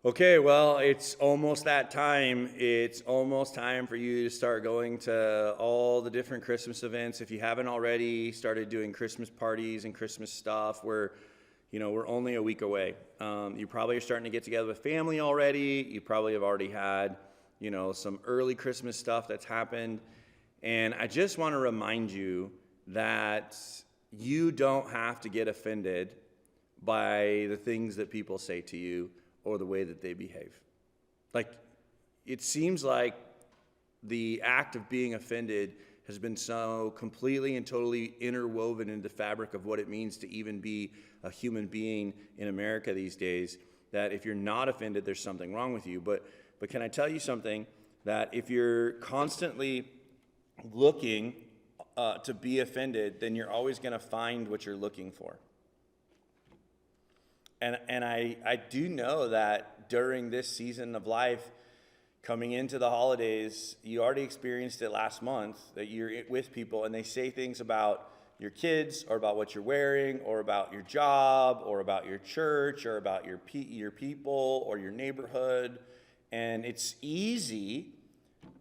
Okay, well, it's almost that time. It's almost time for you to start going to all the different Christmas events. If you haven't already started doing Christmas parties and Christmas stuff, we're only a week away. You probably are starting to get together with family already. You probably have already had, some early Christmas stuff that's happened. And I just want to remind you that you don't have to get offended by the things that people say to you or the way that they behave. Like, it seems like the act of being offended has been so completely and totally interwoven into the fabric of what it means to even be a human being in America these days, that if you're not offended, there's something wrong with you. But can I tell you something? That if you're constantly looking to be offended, then you're always going to find what you're looking for. And I do know that during this season of life, coming into the holidays, you already experienced it last month, that you're with people and they say things about your kids or about what you're wearing or about your job or about your church or about your people or your neighborhood. And it's easy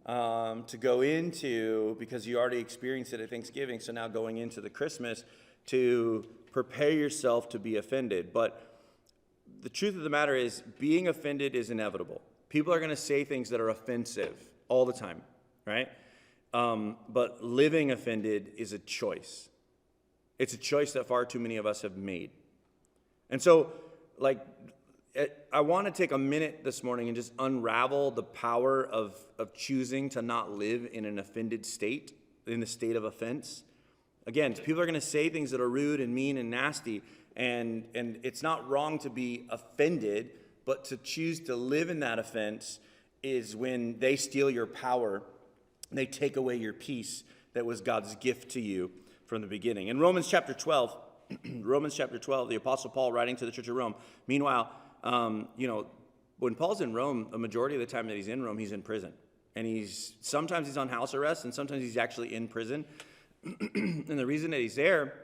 to go into, because you already experienced it at Thanksgiving, so now going into the Christmas, to prepare yourself to be offended. But the truth of the matter is, being offended is inevitable. People are going to say things that are offensive all the time, right? But living offended is a choice. It's a choice that far too many of us have made. And so, I want to take a minute this morning and just unravel the power of choosing to not live in an offended state, in the state of offense. Again, people are going to say things that are rude and mean and nasty, and it's not wrong to be offended, but to choose to live in that offense is when they steal your power, they take away your peace that was God's gift to you from the beginning. In Romans chapter 12, the Apostle Paul writing to the church of Rome, meanwhile, when Paul's in Rome, a majority of the time that he's in Rome, he's in prison. And sometimes he's on house arrest, and sometimes he's actually in prison. And the reason that he's there,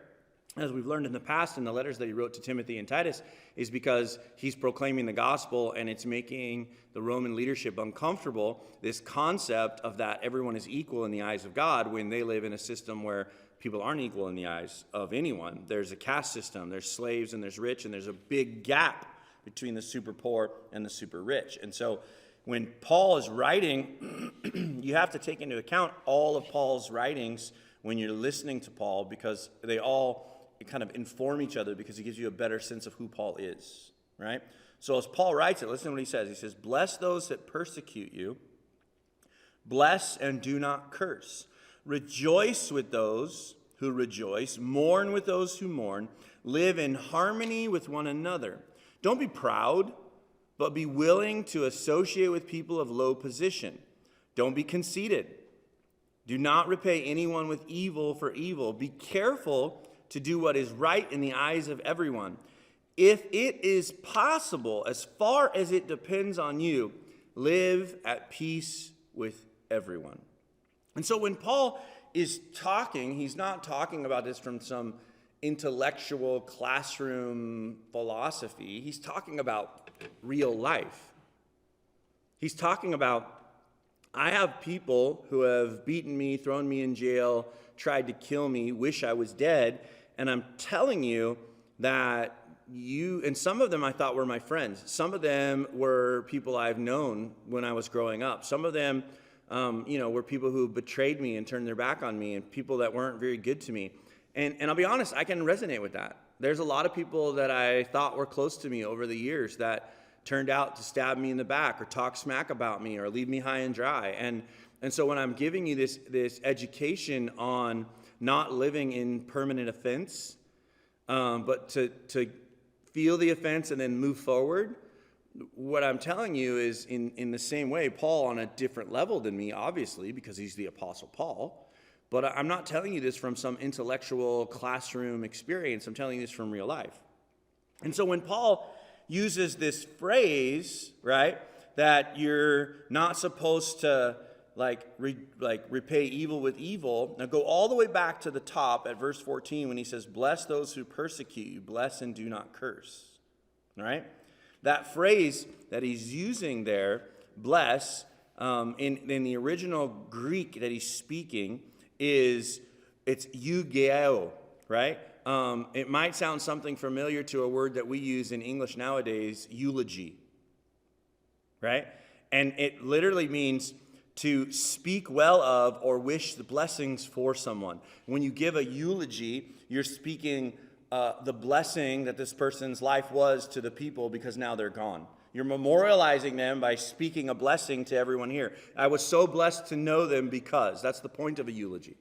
as we've learned in the past in the letters that he wrote to Timothy and Titus, is because he's proclaiming the gospel and it's making the Roman leadership uncomfortable, this concept of that everyone is equal in the eyes of God when they live in a system where people aren't equal in the eyes of anyone. There's a caste system, there's slaves and there's rich, and there's a big gap between the super poor and the super rich. And so when Paul is writing, you have to take into account all of Paul's writings when you're listening to Paul, because they all kind of inform each other, because he gives you a better sense of who Paul is, right? So as Paul writes it, listen to what he says. He says, "Bless those that persecute you. Bless and do not curse. Rejoice with those who rejoice. Mourn with those who mourn. Live in harmony with one another. Don't be proud, but be willing to associate with people of low position. Don't be conceited. Do not repay anyone with evil for evil. Be careful to do what is right in the eyes of everyone. If it is possible, as far as it depends on you, live at peace with everyone." And so when Paul is talking, he's not talking about this from some intellectual classroom philosophy. He's talking about real life. He's talking about, I have people who have beaten me, thrown me in jail, tried to kill me, wish I was dead, and I'm telling you that and some of them I thought were my friends. Some of them were people I've known when I was growing up. Some of them, were people who betrayed me and turned their back on me, and people that weren't very good to me. And I'll be honest, I can resonate with that. There's a lot of people that I thought were close to me over the years that turned out to stab me in the back or talk smack about me or leave me high and dry. And so when I'm giving you this education on not living in permanent offense, but to feel the offense and then move forward, what I'm telling you is in the same way, Paul, on a different level than me, obviously, because he's the Apostle Paul, but I'm not telling you this from some intellectual classroom experience. I'm telling you this from real life. And so when Paul uses this phrase, right, that you're not supposed to repay evil with evil. Now go all the way back to the top at verse 14 when he says, "Bless those who persecute you, bless and do not curse." All right? That phrase that he's using there, bless, in the original Greek that he's speaking it's eugeo, right? It might sound something familiar to a word that we use in English nowadays, eulogy, right? And it literally means to speak well of or wish the blessings for someone. When you give a eulogy, you're speaking the blessing that this person's life was to the people because now they're gone. You're memorializing them by speaking a blessing to everyone here. I was so blessed to know them because. That's the point of a eulogy.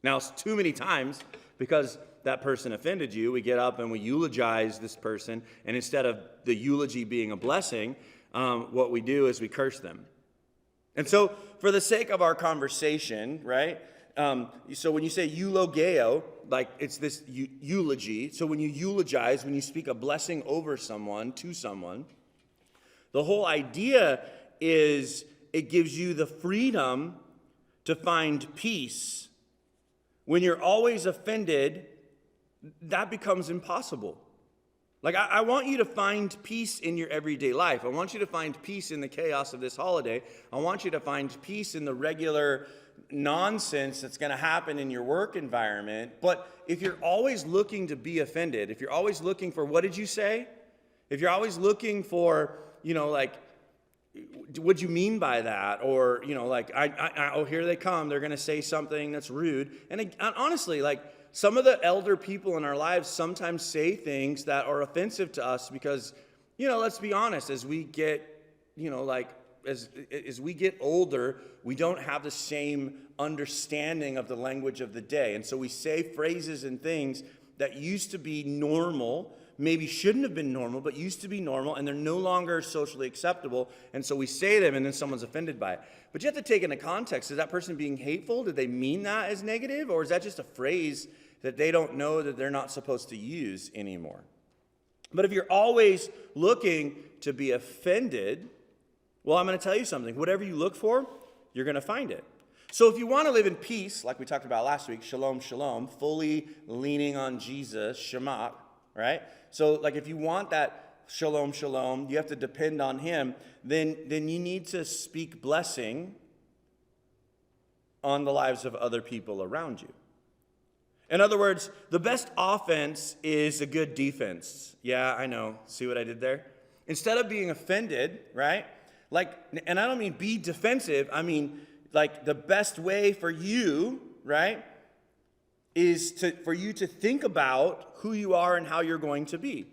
Now, too many times, because that person offended you, we get up and we eulogize this person, and instead of the eulogy being a blessing, what we do is we curse them. And so, for the sake of our conversation, right? So when you say eulogeo, like it's this eulogy. So when you eulogize, when you speak a blessing over someone, to someone, the whole idea is it gives you the freedom to find peace. When you're always offended, that becomes impossible. Like, I want you to find peace in your everyday life. I want you to find peace in the chaos of this holiday. I want you to find peace in the regular nonsense that's going to happen in your work environment. But if you're always looking to be offended, if you're always looking for, what did you say? If you're always looking for, like, what'd you mean by that? Or, like, oh, here they come. They're going to say something that's rude. And honestly, like, some of the elder people in our lives sometimes say things that are offensive to us because, let's be honest, as we get, as we get older, we don't have the same understanding of the language of the day. And so we say phrases and things that used to be normal, maybe shouldn't have been normal, but used to be normal, and they're no longer socially acceptable. And so we say them, and then someone's offended by it. But you have to take into context, is that person being hateful? Did they mean that as negative? Or is that just a phrase that they don't know that they're not supposed to use anymore? But if you're always looking to be offended, well, I'm going to tell you something. Whatever you look for, you're going to find it. So if you want to live in peace, like we talked about last week, shalom, shalom, fully leaning on Jesus, shema, right? So like if you want that shalom, shalom, you have to depend on him, then you need to speak blessing on the lives of other people around you. In other words, the best offense is a good defense. Yeah, I know. See what I did there? Instead of being offended, right? Like, and I don't mean be defensive. I mean, like, the best way for you, right, is for you to think about who you are and how you're going to be.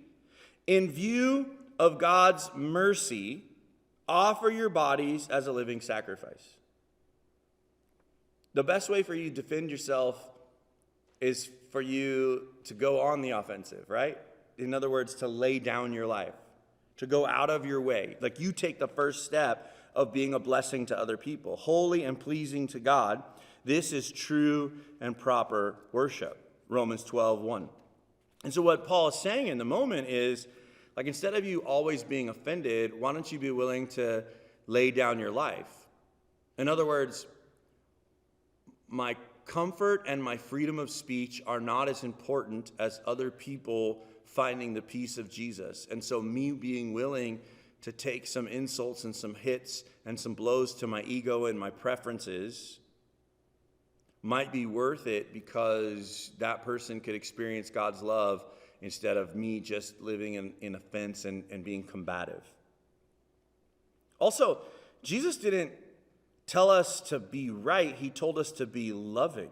In view of God's mercy, offer your bodies as a living sacrifice. The best way for you to defend yourself is for you to go on the offensive, right? In other words, to lay down your life, to go out of your way. Like, you take the first step of being a blessing to other people, holy and pleasing to God. This is true and proper worship, Romans 12:1. And so what Paul is saying in the moment is, like, instead of you always being offended, why don't you be willing to lay down your life? In other words, my comfort and my freedom of speech are not as important as other people finding the peace of Jesus. And so me being willing to take some insults and some hits and some blows to my ego and my preferences might be worth it because that person could experience God's love instead of me just living in offense and being combative. Also, Jesus didn't tell us to be right. He told us to be loving.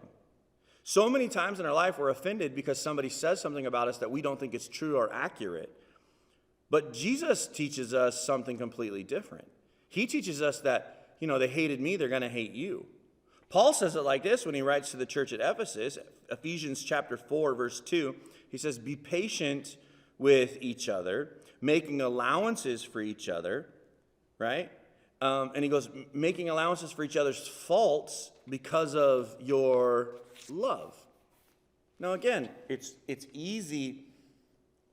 So many times in our life we're offended because somebody says something about us that we don't think is true or accurate. But Jesus teaches us something completely different. He teaches us that, they hated me, they're going to hate you. Paul says it like this when he writes to the church at Ephesus, Ephesians chapter 4, verse 2. He says, be patient with each other, making allowances for each other, right? And he goes, making allowances for each other's faults because of your love. Now, again, it's easy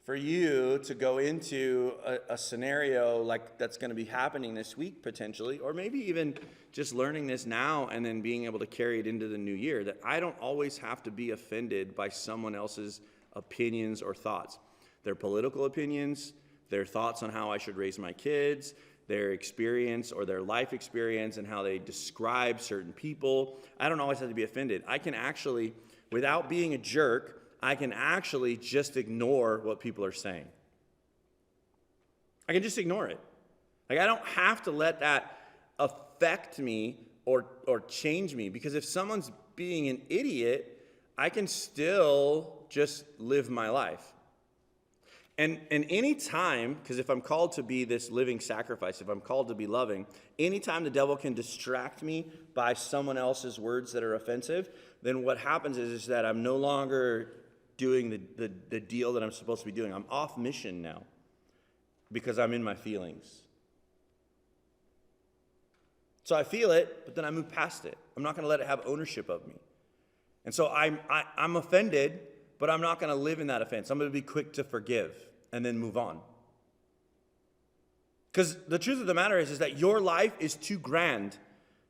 for you to go into a scenario like that's going to be happening this week potentially, or maybe even just learning this now and then being able to carry it into the new year, that I don't always have to be offended by someone else's opinions or thoughts. Their political opinions, their thoughts on how I should raise my kids, their experience or their life experience and how they describe certain people. I don't always have to be offended. I can actually, without being a jerk, I can actually just ignore what people are saying. I can just ignore it. Like, I don't have to let that affect me or change me, because if someone's being an idiot, I can still just live my life. And any time, because if I'm called to be this living sacrifice, if I'm called to be loving, anytime the devil can distract me by someone else's words that are offensive, then what happens is that I'm no longer doing the deal that I'm supposed to be doing. I'm off mission now because I'm in my feelings. So I feel it, but then I move past it. I'm not going to let it have ownership of me. And so I'm offended, but I'm not going to live in that offense. I'm going to be quick to forgive and then move on. Because the truth of the matter is that your life is too grand.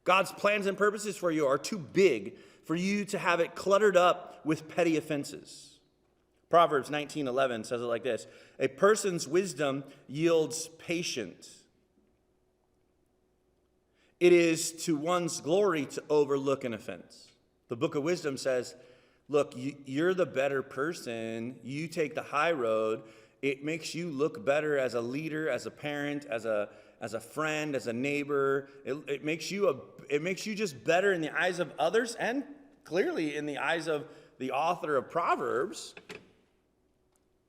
God's plans and purposes for you are too big for you to have it cluttered up with petty offenses. Proverbs 19:11 says it like this: a person's wisdom yields patience. It is to one's glory to overlook an offense. The book of wisdom says, look, you're the better person. You take the high road. It makes you look better as a leader, as a parent, as a friend, as a neighbor. It makes you just better in the eyes of others and clearly in the eyes of the author of Proverbs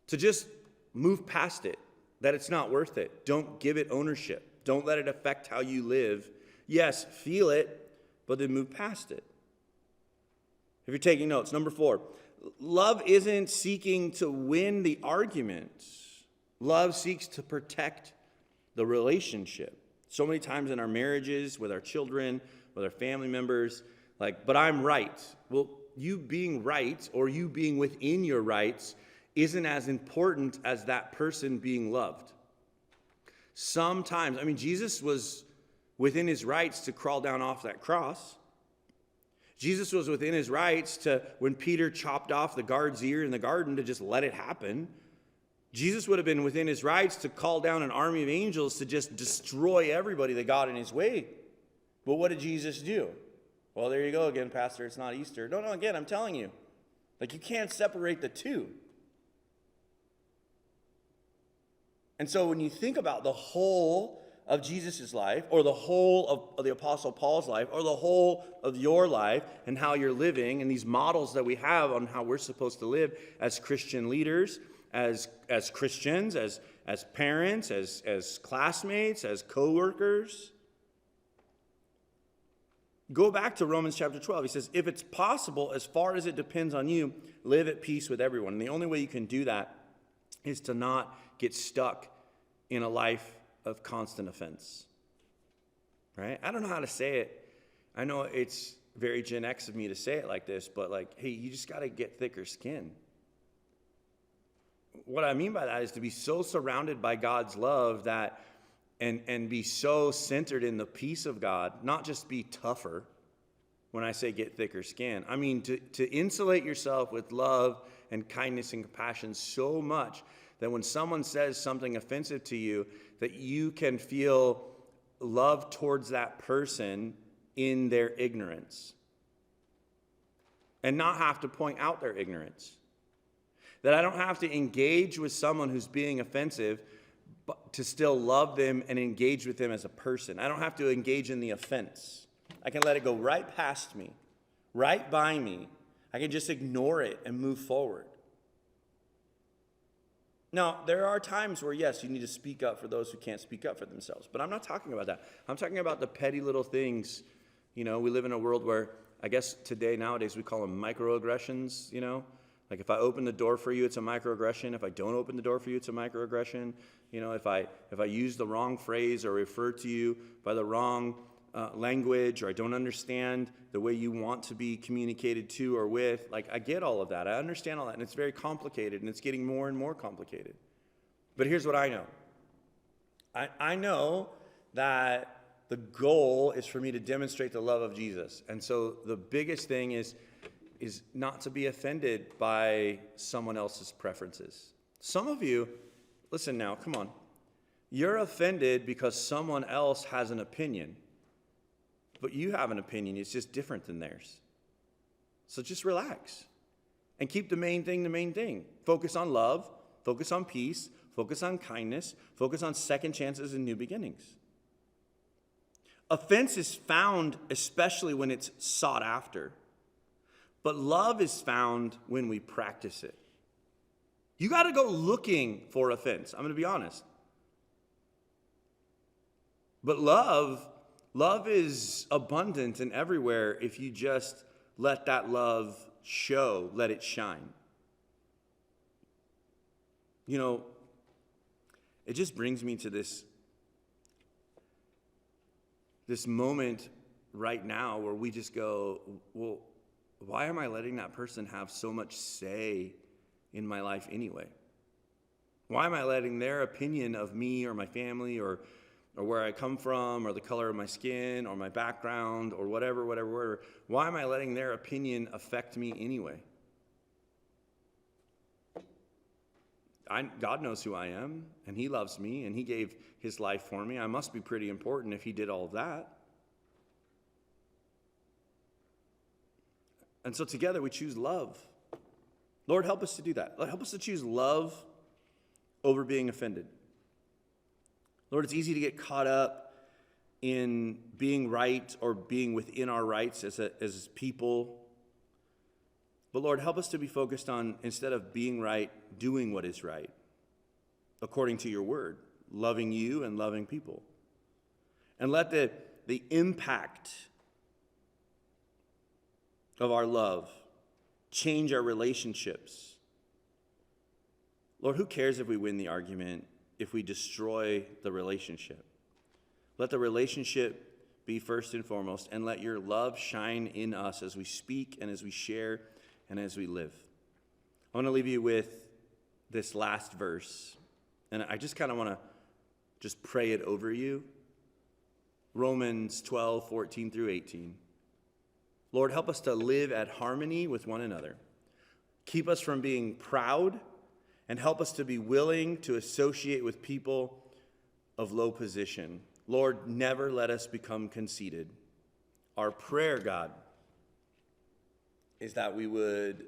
to just move past it, that it's not worth it. Don't give it ownership. Don't let it affect how you live. Yes, feel it, but then move past it. If you're taking notes, number 4, love isn't seeking to win the argument. Love seeks to protect the relationship. So many times in our marriages, with our children, with our family members, but I'm right. Well, you being right or you being within your rights isn't as important as that person being loved. Sometimes, Jesus was within his rights to crawl down off that cross. Jesus was within his rights to, when Peter chopped off the guard's ear in the garden, to just let it happen. Jesus would have been within his rights to call down an army of angels to just destroy everybody that got in his way. But what did Jesus do? Well, there you go again, Pastor, it's not Easter. No, again, I'm telling you. You can't separate the two. And so when you think about the whole of Jesus' life, or the whole of the Apostle Paul's life, or the whole of your life and how you're living, and these models that we have on how we're supposed to live as Christian leaders, as Christians, as parents, as classmates, as co-workers. Go back to Romans chapter 12. He says, if it's possible, as far as it depends on you, live at peace with everyone. And the only way you can do that is to not get stuck in a life of constant offense, right? I don't know how to say it. I know it's very Gen X of me to say it like this, but hey, you just got to get thicker skin. What I mean by that is to be so surrounded by God's love that, and be so centered in the peace of God, not just be tougher. When I say get thicker skin, I mean to insulate yourself with love and kindness and compassion so much that when someone says something offensive to you, that you can feel love towards that person in their ignorance and not have to point out their ignorance. That I don't have to engage with someone who's being offensive, but to still love them and engage with them as a person. I don't have to engage in the offense. I can let it go right past me, right by me. I can just ignore it and move forward. Now, there are times where, yes, you need to speak up for those who can't speak up for themselves. But I'm not talking about that. I'm talking about the petty little things. We live in a world where, I guess nowadays, we call them microaggressions, if I open the door for you, it's a microaggression. If I don't open the door for you, it's a microaggression. If I use the wrong phrase or refer to you by the wrong language, or I don't understand the way you want to be communicated to or with, I get all of that. I understand all that, and it's very complicated, and it's getting more and more complicated. But here's what I know. I know that the goal is for me to demonstrate the love of Jesus. And so the biggest thing is not to be offended by someone else's preferences. Some of you, listen now, come on. You're offended because someone else has an opinion, but you have an opinion. It's just different than theirs. So just relax and keep the main thing the main thing. Focus on love, focus on peace, focus on kindness, focus on second chances and new beginnings. Offense is found especially when it's sought after, but love is found when we practice it. You got to go looking for offense. I'm going to be honest. But love is abundant and everywhere if you just let that love show, let it shine. You know, it just brings me to this moment right now where we just go, well, why am I letting that person have so much say in my life anyway? Why am I letting their opinion of me or my family or where I come from or the color of my skin or my background or whatever, why am I letting their opinion affect me anyway? God knows who I am, and he loves me, and he gave his life for me. I must be pretty important if he did all of that. And so together we choose love. Lord, help us to do that. Lord, help us to choose love over being offended. Lord, it's easy to get caught up in being right or being within our rights as people. But Lord, help us to be focused on, instead of being right, doing what is right, according to your word, loving you and loving people. And let the impact of our love change our relationships. Lord, who cares if we win the argument if we destroy the relationship? Let the relationship be first and foremost, and let your love shine in us as we speak and as we share and as we live. I want to leave you with this last verse, and I just kind of want to just pray it over you. Romans 12:14 through 18. Lord, help us to live at harmony with one another. Keep us from being proud, and help us to be willing to associate with people of low position. Lord, never let us become conceited. Our prayer, God, is that we would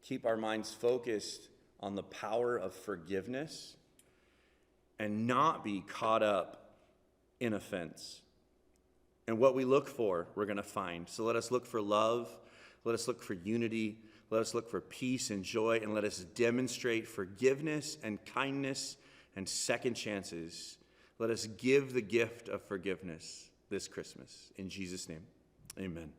keep our minds focused on the power of forgiveness and not be caught up in offense. And what we look for, we're going to find. So let us look for love. Let us look for unity. Let us look for peace and joy. And let us demonstrate forgiveness and kindness and second chances. Let us give the gift of forgiveness this Christmas. In Jesus' name, amen.